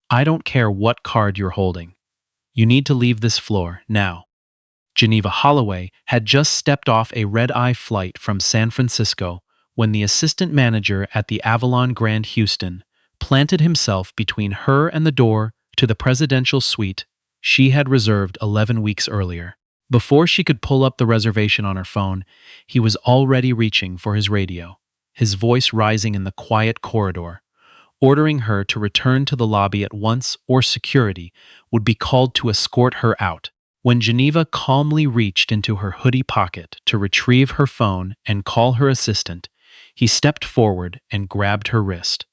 I don't care what card you're holding. You need to leave this floor, now." Geneva Holloway had just stepped off a red-eye flight from San Francisco when the assistant manager at the Avalon Grand Houston planted himself between her and the door to the presidential suite she had reserved 11 weeks earlier. Before she could pull up the reservation on her phone, he was already reaching for his radio, his voice rising in the quiet corridor, ordering her to return to the lobby at once or security would be called to escort her out. When Geneva calmly reached into her hoodie pocket to retrieve her phone and call her assistant, he stepped forward and grabbed her wrist.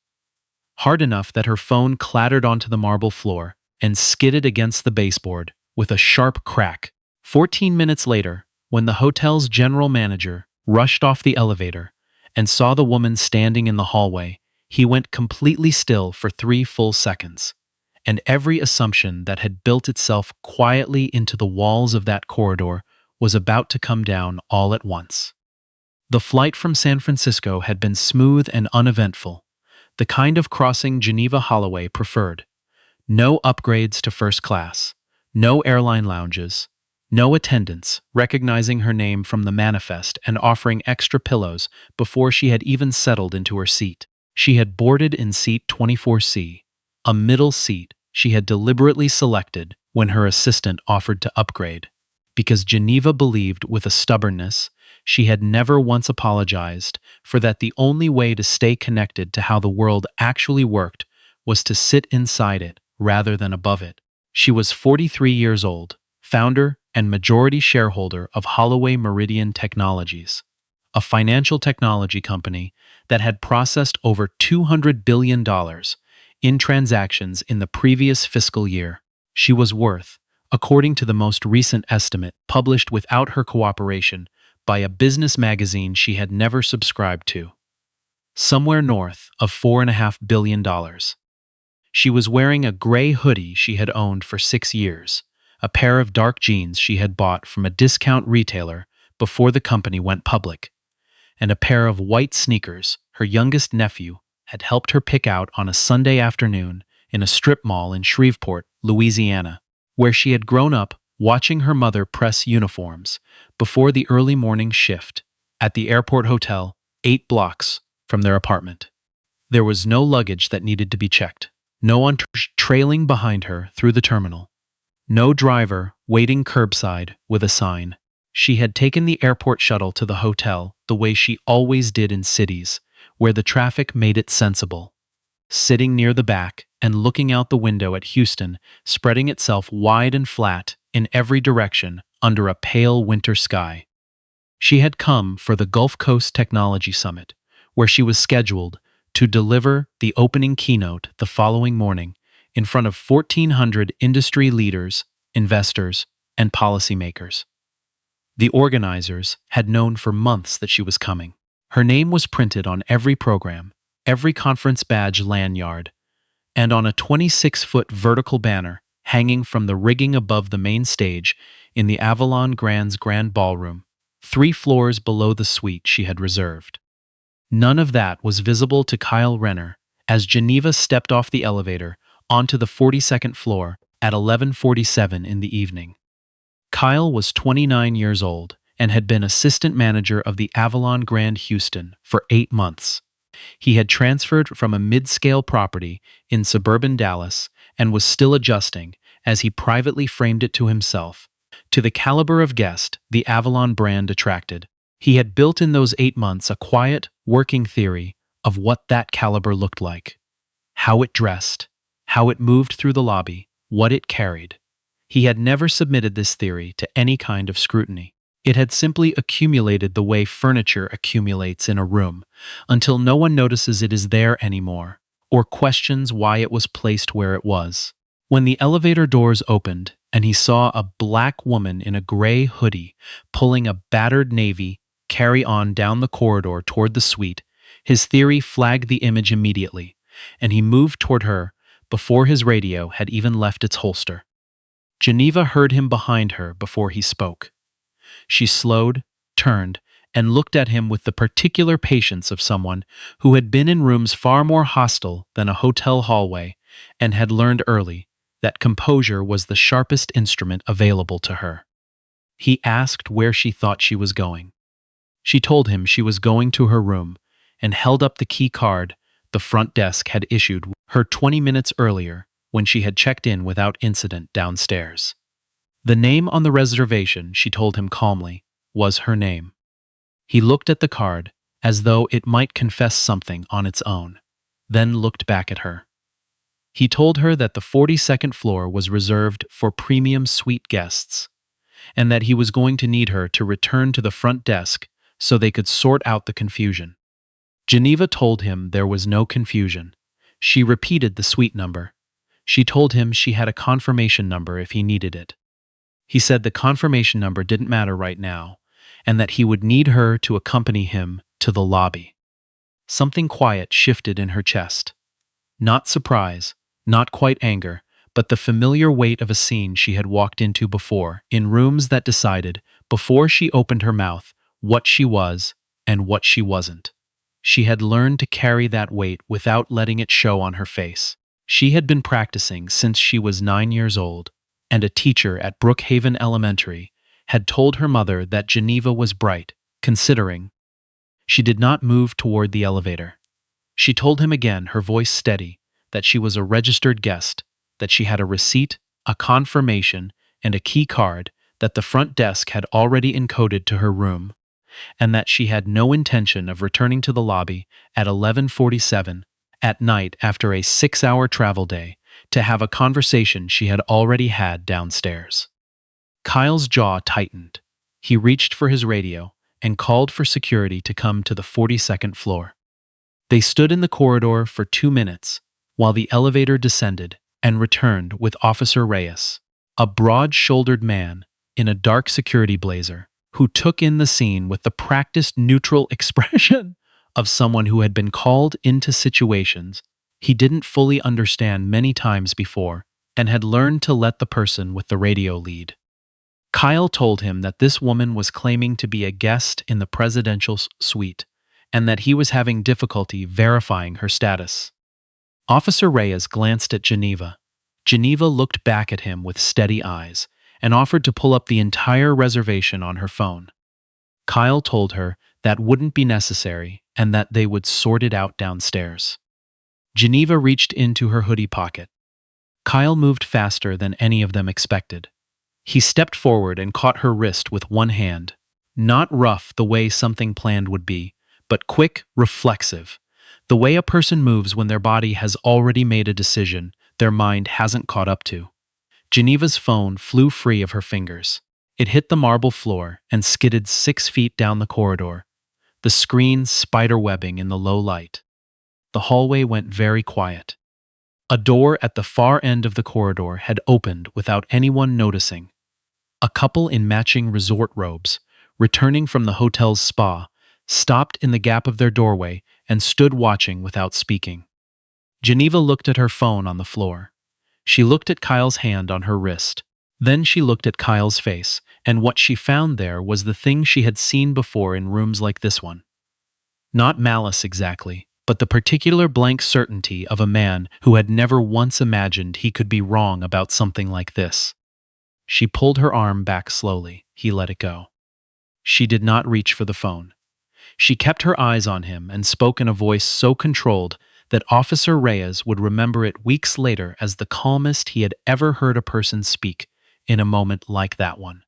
Hard enough that her phone clattered onto the marble floor and skidded against the baseboard with a sharp crack. 14 minutes later, when the hotel's general manager rushed off the elevator and saw the woman standing in the hallway, he went completely still for 3 full seconds, and every assumption that had built itself quietly into the walls of that corridor was about to come down all at once. The flight from San Francisco had been smooth and uneventful, the kind of crossing Geneva Holloway preferred. No upgrades to first class, no airline lounges, no attendants recognizing her name from the manifest and offering extra pillows before she had even settled into her seat. She had boarded in seat 24C, a middle seat she had deliberately selected when her assistant offered to upgrade, because Geneva believed with a stubbornness she had never once apologized for that the only way to stay connected to how the world actually worked was to sit inside it rather than above it. She was 43 years old, founder and majority shareholder of Holloway Meridian Technologies, a financial technology company that had processed over $200 billion in transactions in the previous fiscal year. She was worth, according to the most recent estimate published without her cooperation by a business magazine she had never subscribed to, somewhere north of $4.5 billion. She was wearing a gray hoodie she had owned for 6 years, a pair of dark jeans she had bought from a discount retailer before the company went public, and a pair of white sneakers her youngest nephew had helped her pick out on a Sunday afternoon in a strip mall in Shreveport, Louisiana, where she had grown up watching her mother press uniforms before the early morning shift at the airport hotel 8 blocks from their apartment. There was no luggage that needed to be checked, no one trailing behind her through the terminal, no driver waiting curbside with a sign. She had taken the airport shuttle to the hotel the way she always did in cities, where the traffic made it sensible, sitting near the back and looking out the window at Houston, spreading itself wide and flat in every direction under a pale winter sky. She had come for the Gulf Coast Technology Summit, where she was scheduled to deliver the opening keynote the following morning in front of 1,400 industry leaders, investors, and policymakers. The organizers had known for months that she was coming. Her name was printed on every program, every conference badge lanyard, and on a 26-foot vertical banner hanging from the rigging above the main stage in the Avalon Grand's grand ballroom, 3 floors below the suite she had reserved. None of that was visible to Kyle Renner as Geneva stepped off the elevator onto the 42nd floor at 11:47 in the evening. Kyle was 29 years old and had been assistant manager of the Avalon Grand Houston for 8 months. He had transferred from a mid-scale property in suburban Dallas and was still adjusting, as he privately framed it to himself, to the caliber of guest the Avalon brand attracted. He had built in those 8 months a quiet, working theory of what that caliber looked like, how it dressed, how it moved through the lobby, what it carried. He had never submitted this theory to any kind of scrutiny. It had simply accumulated the way furniture accumulates in a room, until no one notices it is there anymore, or questions why it was placed where it was. When the elevator doors opened and he saw a black woman in a gray hoodie pulling a battered navy carry-on down the corridor toward the suite, his theory flagged the image immediately, and he moved toward her before his radio had even left its holster. Geneva heard him behind her before he spoke. She slowed, turned, and looked at him with the particular patience of someone who had been in rooms far more hostile than a hotel hallway and had learned early that composure was the sharpest instrument available to her. He asked where she thought she was going. She told him she was going to her room and held up the key card the front desk had issued her 20 minutes earlier when she had checked in without incident downstairs. The name on the reservation, she told him calmly, was her name. He looked at the card as though it might confess something on its own, then looked back at her. He told her that the 42nd floor was reserved for premium suite guests, and that he was going to need her to return to the front desk so they could sort out the confusion. Geneva told him there was no confusion. She repeated the suite number. She told him she had a confirmation number if he needed it. He said the confirmation number didn't matter right now, and that he would need her to accompany him to the lobby. Something quiet shifted in her chest. Not surprise, not quite anger, but the familiar weight of a scene she had walked into before, in rooms that decided, before she opened her mouth, what she was and what she wasn't. She had learned to carry that weight without letting it show on her face. She had been practicing since she was 9 years old, and a teacher at Brookhaven Elementary had told her mother that Geneva was bright, considering. She did not move toward the elevator. She told him again, her voice steady, that she was a registered guest, that she had a receipt, a confirmation, and a key card that the front desk had already encoded to her room, and that she had no intention of returning to the lobby at 11:47 at night after a 6-hour travel day to have a conversation she had already had downstairs. Kyle's jaw tightened. He reached for his radio and called for security to come to the 42nd floor. They stood in the corridor for 2 minutes while the elevator descended and returned with Officer Reyes, a broad-shouldered man in a dark security blazer, who took in the scene with the practiced neutral expression of someone who had been called into situations he didn't fully understand many times before and had learned to let the person with the radio lead. Kyle told him that this woman was claiming to be a guest in the presidential suite and that he was having difficulty verifying her status. Officer Reyes glanced at Geneva. Geneva looked back at him with steady eyes and offered to pull up the entire reservation on her phone. Kyle told her that wouldn't be necessary and that they would sort it out downstairs. Geneva reached into her hoodie pocket. Kyle moved faster than any of them expected. He stepped forward and caught her wrist with one hand, not rough the way something planned would be, but quick, reflexive, the way a person moves when their body has already made a decision their mind hasn't caught up to. Geneva's phone flew free of her fingers. It hit the marble floor and skidded 6 feet down the corridor, the screen spider-webbing in the low light. The hallway went very quiet. A door at the far end of the corridor had opened without anyone noticing. A couple in matching resort robes, returning from the hotel's spa, stopped in the gap of their doorway and stood watching without speaking. Geneva looked at her phone on the floor. She looked at Kyle's hand on her wrist. Then she looked at Kyle's face, and what she found there was the thing she had seen before in rooms like this one. Not malice exactly, but the particular blank certainty of a man who had never once imagined he could be wrong about something like this. She pulled her arm back slowly. He let it go. She did not reach for the phone. She kept her eyes on him and spoke in a voice so controlled that Officer Reyes would remember it weeks later as the calmest he had ever heard a person speak in a moment like that one.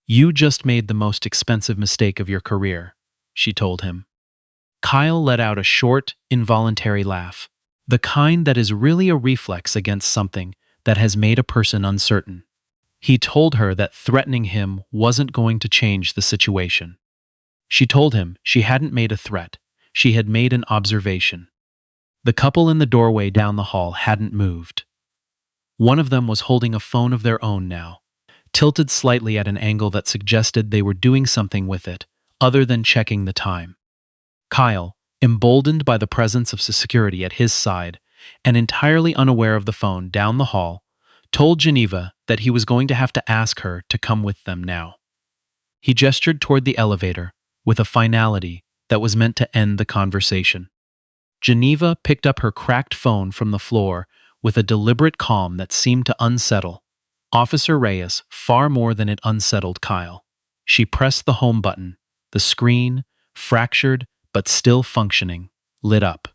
"You just made the most expensive mistake of your career," she told him. Kyle let out a short, involuntary laugh, the kind that is really a reflex against something that has made a person uncertain. He told her that threatening him wasn't going to change the situation. She told him she hadn't made a threat, she had made an observation. The couple in the doorway down the hall hadn't moved. One of them was holding a phone of their own now, tilted slightly at an angle that suggested they were doing something with it, other than checking the time. Kyle, emboldened by the presence of security at his side, and entirely unaware of the phone down the hall, told Geneva that he was going to have to ask her to come with them now. He gestured toward the elevator with a finality that was meant to end the conversation. Geneva picked up her cracked phone from the floor with a deliberate calm that seemed to unsettle Officer Reyes far more than it unsettled Kyle. She pressed the home button. The screen, fractured but still functioning, lit up.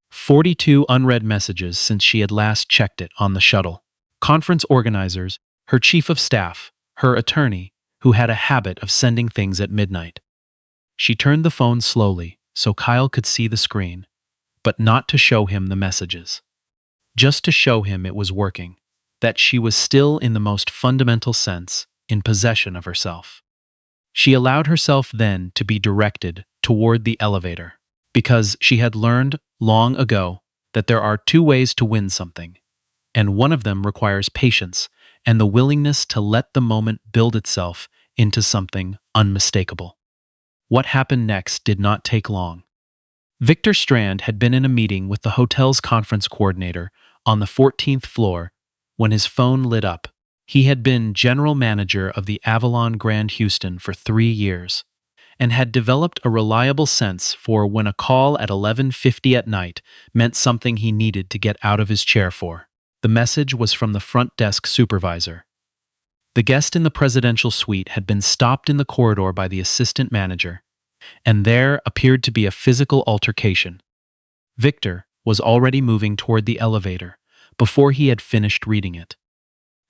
42 unread messages since she had last checked it on the shuttle. Conference organizers, her chief of staff, her attorney, who had a habit of sending things at midnight. She turned the phone slowly so Kyle could see the screen, but not to show him the messages. Just to show him it was working, that she was still in the most fundamental sense in possession of herself. She allowed herself then to be directed toward the elevator, because she had learned long ago that there are two ways to win something, and one of them requires patience and the willingness to let the moment build itself into something unmistakable. What happened next did not take long. Victor Strand had been in a meeting with the hotel's conference coordinator on the 14th floor when his phone lit up. He had been general manager of the Avalon Grand Houston for 3 years and had developed a reliable sense for when a call at 11:50 at night meant something he needed to get out of his chair for. The message was from the front desk supervisor. The guest in the presidential suite had been stopped in the corridor by the assistant manager, and there appeared to be a physical altercation. Victor was already moving toward the elevator before he had finished reading it.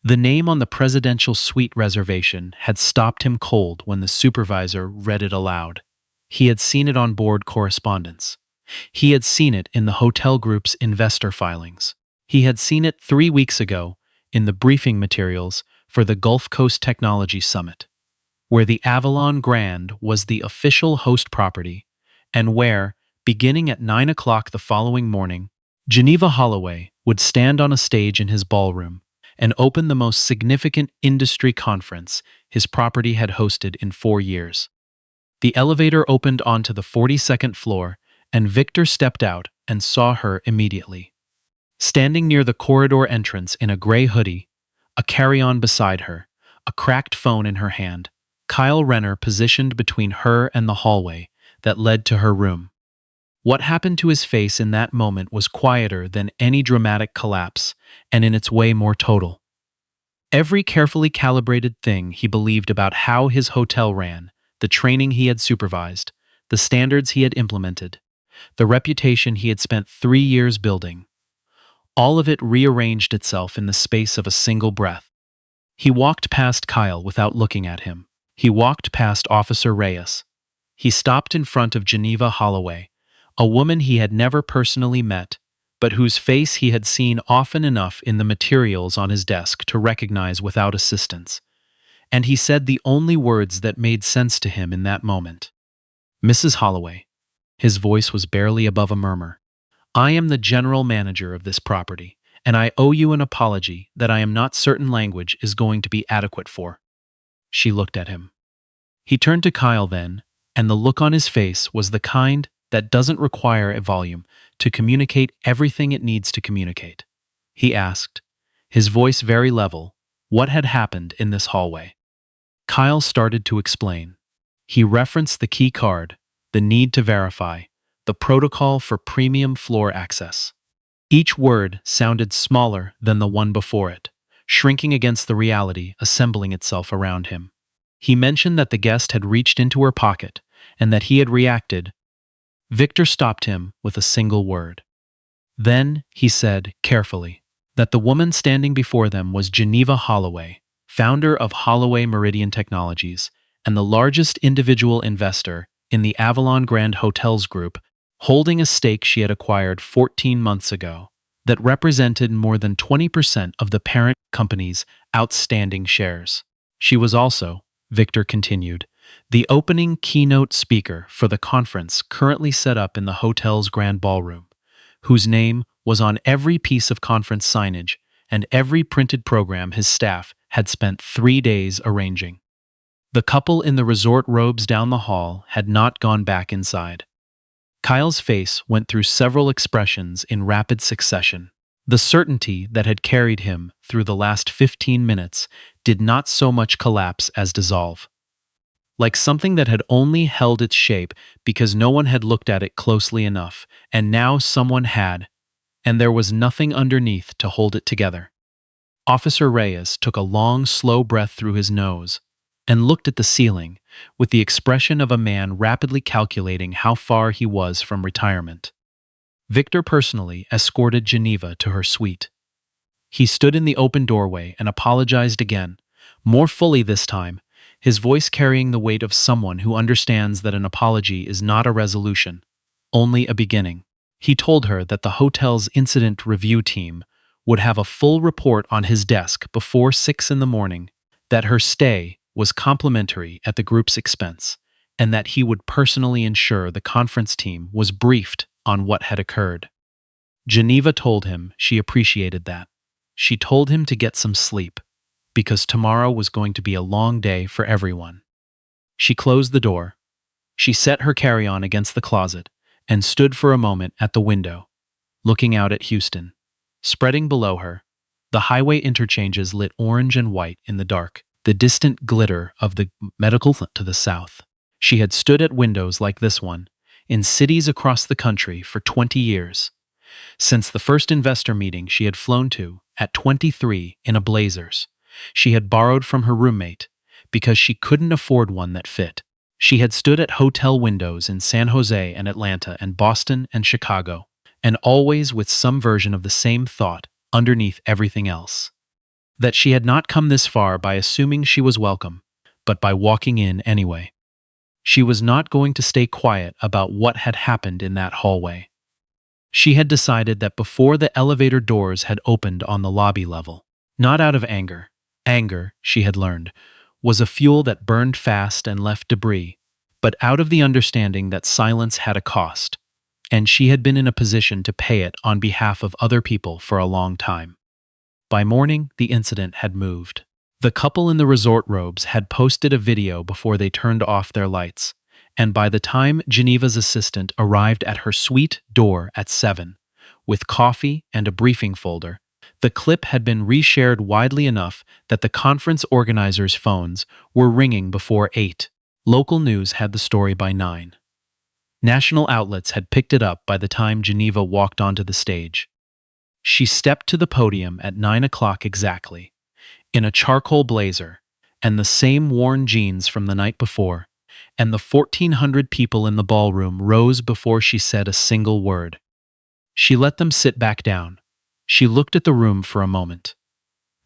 The name on the presidential suite reservation had stopped him cold when the supervisor read it aloud. He had seen it on board correspondence. He had seen it in the hotel group's investor filings. He had seen it 3 weeks ago in the briefing materials for the Gulf Coast Technology Summit, where the Avalon Grand was the official host property, and where, beginning at 9 o'clock the following morning, Geneva Holloway would stand on a stage in his ballroom and open the most significant industry conference his property had hosted in 4 years. The elevator opened onto the 42nd floor, and Victor stepped out and saw her immediately. Standing near the corridor entrance in a gray hoodie, a carry-on beside her, a cracked phone in her hand, Kyle Renner positioned between her and the hallway that led to her room. What happened to his face in that moment was quieter than any dramatic collapse, and in its way more total. Every carefully calibrated thing he believed about how his hotel ran, the training he had supervised, the standards he had implemented, the reputation he had spent 3 years building, all of it rearranged itself in the space of a single breath. He walked past Kyle without looking at him. He walked past Officer Reyes. He stopped in front of Geneva Holloway, a woman he had never personally met, but whose face he had seen often enough in the materials on his desk to recognize without assistance. And he said the only words that made sense to him in that moment. "Mrs. Holloway." His voice was barely above a murmur. "I am the general manager of this property, and I owe you an apology that I am not certain language is going to be adequate for." She looked at him. He turned to Kyle then, and the look on his face was the kind that doesn't require a volume to communicate everything it needs to communicate. He asked, his voice very level, what had happened in this hallway. Kyle started to explain. He referenced the key card, the need to verify, the protocol for premium floor access. Each word sounded smaller than the one before it, shrinking against the reality assembling itself around him. He mentioned that the guest had reached into her pocket and that he had reacted. Victor stopped him with a single word. Then he said, carefully, that the woman standing before them was Geneva Holloway, founder of Holloway Meridian Technologies and the largest individual investor in the Avalon Grand Hotels Group, holding a stake she had acquired 14 months ago that represented more than 20% of the parent company's outstanding shares. She was also, Victor continued, the opening keynote speaker for the conference currently set up in the hotel's grand ballroom, whose name was on every piece of conference signage and every printed program his staff had spent 3 days arranging. The couple in the resort robes down the hall had not gone back inside. Kyle's face went through several expressions in rapid succession. The certainty that had carried him through the last 15 minutes did not so much collapse as dissolve. Like something that had only held its shape because no one had looked at it closely enough, and now someone had, and there was nothing underneath to hold it together. Officer Reyes took a long, slow breath through his nose and looked at the ceiling with the expression of a man rapidly calculating how far he was from retirement. Victor personally escorted Geneva to her suite. He stood in the open doorway and apologized again, more fully this time, his voice carrying the weight of someone who understands that an apology is not a resolution, only a beginning. He told her that the hotel's incident review team would have a full report on his desk before 6 in the morning, that her stay was complimentary at the group's expense, and that he would personally ensure the conference team was briefed on what had occurred. Geneva told him she appreciated that. She told him to get some sleep, because tomorrow was going to be a long day for everyone. She closed the door. She set her carry-on against the closet and stood for a moment at the window, looking out at Houston. Spreading below her, the highway interchanges lit orange and white in the dark, the distant glitter of the medical to the south. She had stood at windows like this one, in cities across the country for 20 years. Since the first investor meeting she had flown to, at 23 in a Blazers, she had borrowed from her roommate because she couldn't afford one that fit. She had stood at hotel windows in San Jose and Atlanta and Boston and Chicago, and always with some version of the same thought underneath everything else. That she had not come this far by assuming she was welcome, but by walking in anyway. She was not going to stay quiet about what had happened in that hallway. She had decided that before the elevator doors had opened on the lobby level, not out of anger. Anger, she had learned, was a fuel that burned fast and left debris, but out of the understanding that silence had a cost, and she had been in a position to pay it on behalf of other people for a long time. By morning, the incident had moved. The couple in the resort robes had posted a video before they turned off their lights, and by the time Geneva's assistant arrived at her suite door at 7, with coffee and a briefing folder, the clip had been reshared widely enough that the conference organizers' phones were ringing before 8. Local news had the story by 9. National outlets had picked it up by the time Geneva walked onto the stage. She stepped to the podium at 9 o'clock exactly, in a charcoal blazer, and the same worn jeans from the night before, and the 1,400 people in the ballroom rose before she said a single word. She let them sit back down. She looked at the room for a moment.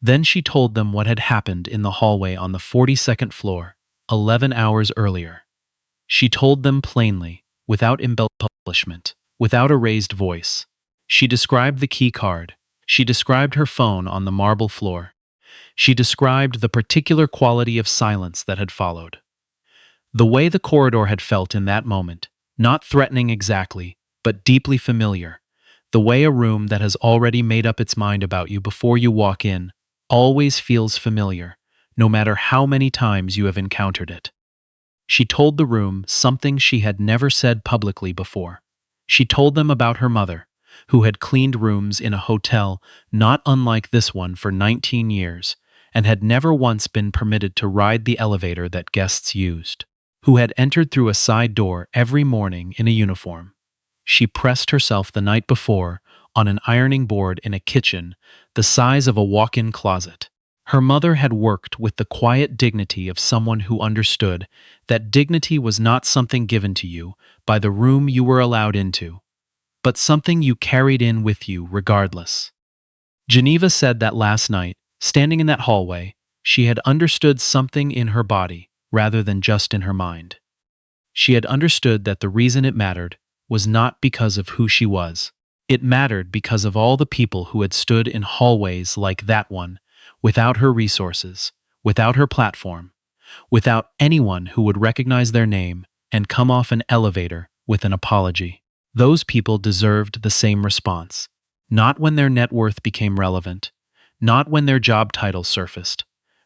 Then she told them what had happened in the hallway on the 42nd floor, 11 hours earlier. She told them plainly, without embellishment, without a raised voice. She described the key card. She described her phone on the marble floor. She described the particular quality of silence that had followed. The way the corridor had felt in that moment, not threatening exactly, but deeply familiar. The way a room that has already made up its mind about you before you walk in always feels familiar, no matter how many times you have encountered it. She told the room something she had never said publicly before. She told them about her mother, who had cleaned rooms in a hotel not unlike this one for 19 years, and had never once been permitted to ride the elevator that guests used, who had entered through a side door every morning in a uniform. She pressed herself the night before on an ironing board in a kitchen the size of a walk-in closet. Her mother had worked with the quiet dignity of someone who understood that dignity was not something given to you by the room you were allowed into, but something you carried in with you regardless. Geneva said that last night, standing in that hallway, she had understood something in her body rather than just in her mind. She had understood that the reason it mattered was not because of who she was. It mattered because of all the people who had stood in hallways like that one, without her resources, without her platform, without anyone who would recognize their name and come off an elevator with an apology. Those people deserved the same response, not when their net worth became relevant, not when their job title surfaced,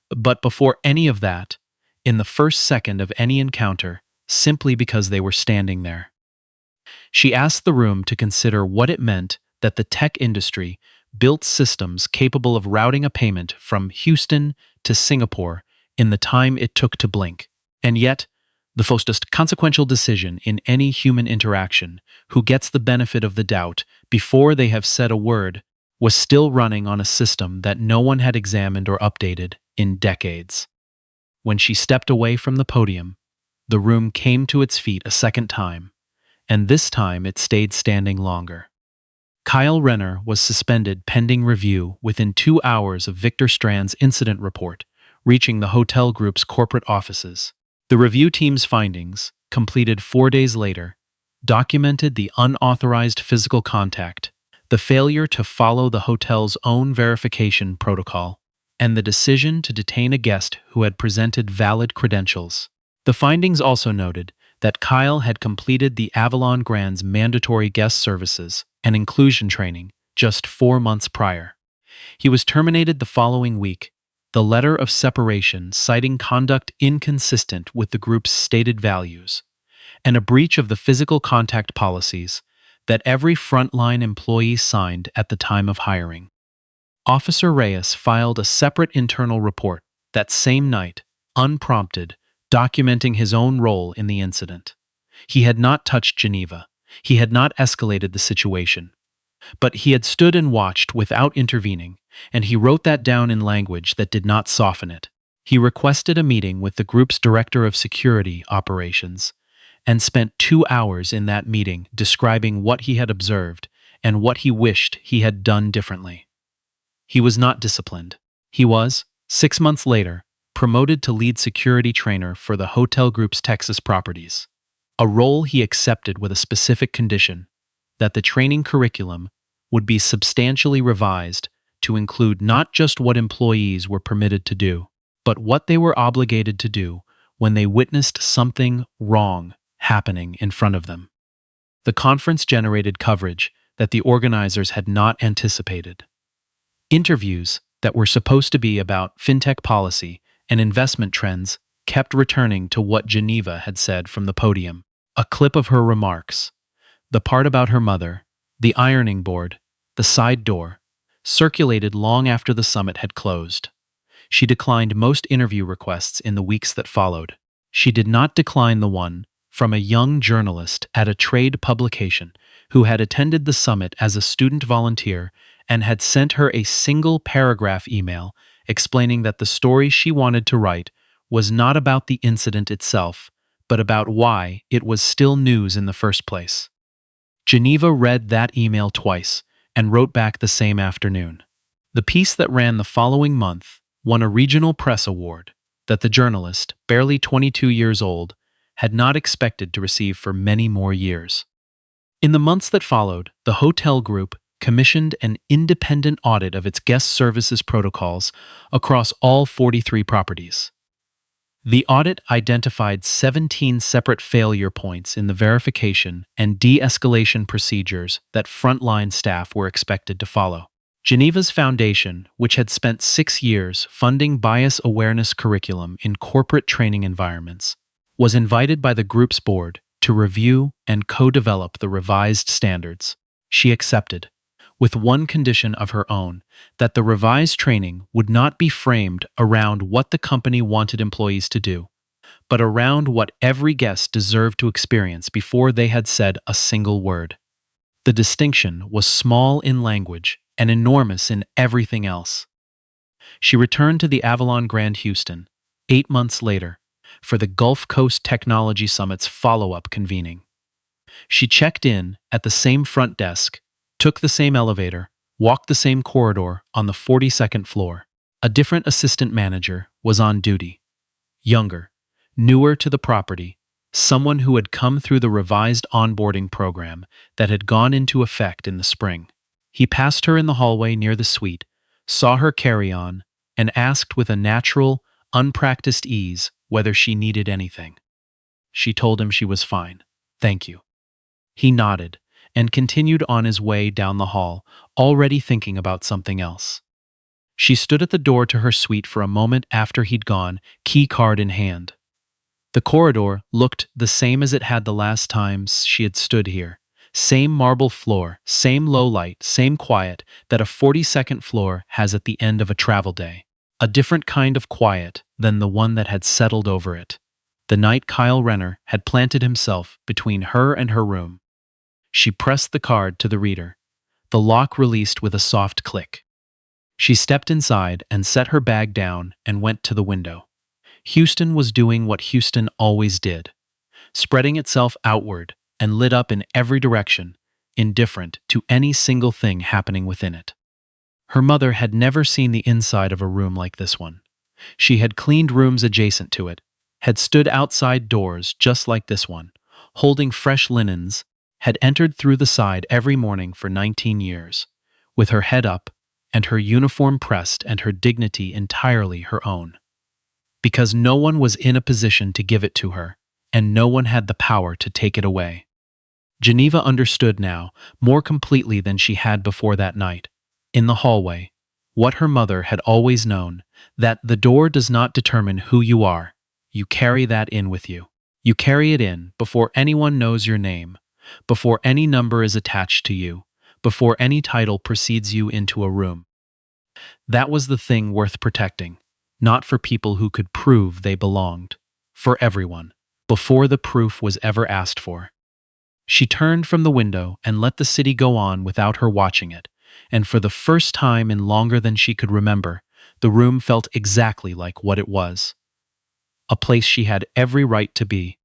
but before any of that, in the first second of any encounter, simply because they were standing there. She asked the room to consider what it meant that the tech industry built systems capable of routing a payment from Houston to Singapore in the time it took to blink. And yet, the most consequential decision in any human interaction, who gets the benefit of the doubt before they have said a word, was still running on a system that no one had examined or updated in decades. When she stepped away from the podium, the room came to its feet a second time, and this time it stayed standing longer. Kyle Renner was suspended pending review within 2 hours of Victor Strand's incident report reaching the hotel group's corporate offices. The review team's findings, completed 4 days later, documented the unauthorized physical contact, the failure to follow the hotel's own verification protocol, and the decision to detain a guest who had presented valid credentials. The findings also noted that Kyle had completed the Avalon Grand's mandatory guest services and inclusion training just 4 months prior. He was terminated the following week, the letter of separation citing conduct inconsistent with the group's stated values, and a breach of the physical contact policies that every frontline employee signed at the time of hiring. Officer Reyes filed a separate internal report that same night, unprompted, documenting his own role in the incident. He had not touched Geneva. He had not escalated the situation. But he had stood and watched without intervening, and he wrote that down in language that did not soften it. He requested a meeting with the group's director of security operations, and spent 2 hours in that meeting describing what he had observed and what he wished he had done differently. He was not disciplined. He was, 6 months later, promoted to lead security trainer for the hotel group's Texas properties, a role he accepted with a specific condition, that the training curriculum would be substantially revised to include not just what employees were permitted to do, but what they were obligated to do when they witnessed something wrong happening in front of them. The conference generated coverage that the organizers had not anticipated. Interviews that were supposed to be about fintech policy and investment trends kept returning to what Geneva had said from the podium. A clip of her remarks, the part about her mother, the ironing board, the side door, circulated long after the summit had closed. She declined most interview requests in the weeks that followed. She did not decline the one from a young journalist at a trade publication who had attended the summit as a student volunteer and had sent her a single paragraph email explaining that the story she wanted to write was not about the incident itself, but about why it was still news in the first place. Geneva read that email twice and wrote back the same afternoon. The piece that ran the following month won a regional press award that the journalist, barely 22 years old, had not expected to receive for many more years. In the months that followed, the hotel group commissioned an independent audit of its guest services protocols across all 43 properties. The audit identified 17 separate failure points in the verification and de-escalation procedures that frontline staff were expected to follow. Geneva's foundation, which had spent 6 years funding bias awareness curriculum in corporate training environments, was invited by the group's board to review and co-develop the revised standards. She accepted, with one condition of her own, that the revised training would not be framed around what the company wanted employees to do, but around what every guest deserved to experience before they had said a single word. The distinction was small in language and enormous in everything else. She returned to the Avalon Grand Houston 8 months later for the Gulf Coast Technology Summit's follow-up convening. She checked in at the same front desk, took the same elevator, walked the same corridor on the 42nd floor. A different assistant manager was on duty. Younger, newer to the property, someone who had come through the revised onboarding program that had gone into effect in the spring. He passed her in the hallway near the suite, saw her carry on, and asked with a natural, unpracticed ease whether she needed anything. She told him she was fine. Thank you. He nodded and continued on his way down the hall, already thinking about something else. She stood at the door to her suite for a moment after he'd gone, key card in hand. The corridor looked the same as it had the last times she had stood here. Same marble floor, same low light, same quiet that a 42nd floor has at the end of a travel day. A different kind of quiet than the one that had settled over it, the night Kyle Renner had planted himself between her and her room. She pressed the card to the reader, The lock released with a soft click. She stepped inside and set her bag down and went to the window. Houston was doing what Houston always did, spreading itself outward and lit up in every direction, indifferent to any single thing happening within it. Her mother had never seen the inside of a room like this one. She had cleaned rooms adjacent to it, had stood outside doors just like this one, holding fresh linens, had entered through the side every morning for 19 years, with her head up and her uniform pressed and her dignity entirely her own. Because no one was in a position to give it to her, and no one had the power to take it away. Geneva understood now, more completely than she had before that night, in the hallway, what her mother had always known, that the door does not determine who you are. You carry that in with you. You carry it in before anyone knows your name, before any number is attached to you, before any title precedes you into a room. That was the thing worth protecting, not for people who could prove they belonged, for everyone, before the proof was ever asked for. She turned from the window and let the city go on without her watching it, and for the first time in longer than she could remember, the room felt exactly like what it was. A place she had every right to be.